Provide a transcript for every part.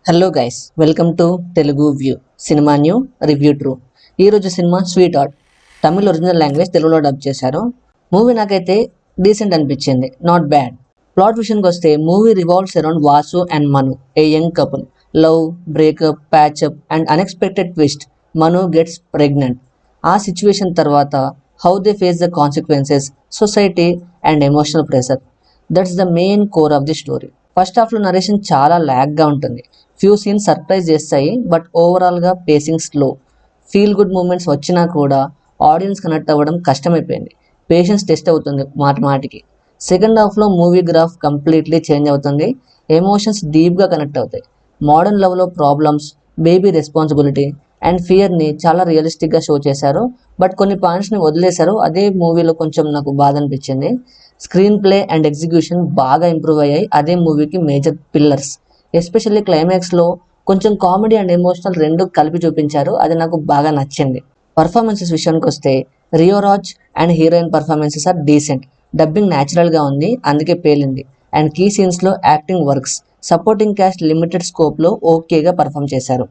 Hello guys, welcome to Telugu view cinema new review true. ఈరోజు cinema sweet heart. Tamil original language తెలుగులో dub చేశారు. Movie నాకైతే decent అనిపించింది, not bad. Plot విషయానికి వస్తే movie revolves around Vasu and Manu, a young couple. Love, breakup, patchup and unexpected twist. Manu gets pregnant. ఆ situation తర్వాత how they face the consequences, society and emotional pressure. That's the main core of the story. First హాఫ్లో narration చాలా ల్యాగ్గా ఉంటుంది. Few scenes surprise చేస్తాయి, but ఓవరాల్గా pacing slow. Feel good moments వచ్చినా కూడా audience connect అవ్వడం కష్టమైపోయింది. పేషెన్స్ టెస్ట్ అవుతుంది మాటి మాటికి. సెకండ్ హాఫ్లో మూవీ గ్రాఫ్ కంప్లీట్లీ చేంజ్ అవుతుంది. ఎమోషన్స్ డీప్గా కనెక్ట్ అవుతాయి. మోడర్న్ లవ్లో ప్రాబ్లమ్స్, బేబీ రెస్పాన్సిబిలిటీ అండ్ ఫియర్ని చాలా రియలిస్టిక్గా షో చేశారు. బట్ కొన్ని పాయింట్స్ని వదిలేశారు, అదే మూవీలో కొంచెం నాకు బాధ అనిపించింది. స్క్రీన్ ప్లే అండ్ ఎగ్జిక్యూషన్ బాగా ఇంప్రూవ్ అయ్యాయి, అదే మూవీకి మేజర్ పిల్లర్స్. ఎస్పెషల్లీ క్లైమాక్స్లో కొంచెం కామెడీ అండ్ ఎమోషనల్ రెండు కలిపి చూపించారు, అది నాకు బాగా నచ్చింది. పర్ఫార్మెన్సెస్ విషయానికి వస్తే రియోరాజ్ and heroine performances are decent. Dubbing న్యాచురల్గా ఉంది, అందుకే పేలింది. And key సీన్స్లో acting works. Supporting Cast Limited స్కోప్లో ఓకేగా perform చేశారు.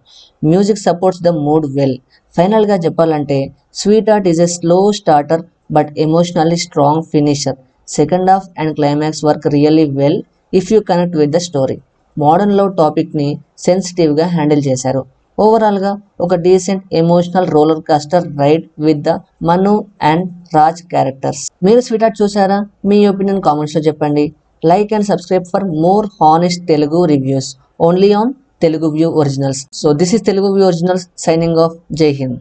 Music supports the mood well. ఫైనల్గా చెప్పాలంటే sweet heart is a slow starter but emotionally strong finisher. Second half and climax work really well if you connect with the story. Modern love టాపిక్ని సెన్సిటివ్గా handle చేశారు. ఓవరాల్గా ఒక decent emotional roller castor ride with the Manu and Raj characters. మీరు sweet heart చూసారా? మీ opinion కామెంట్స్లో చెప్పండి. Like and subscribe for more honest Telugu reviews only on Telugu view originals. So this is Telugu view originals signing off. జై హింద్.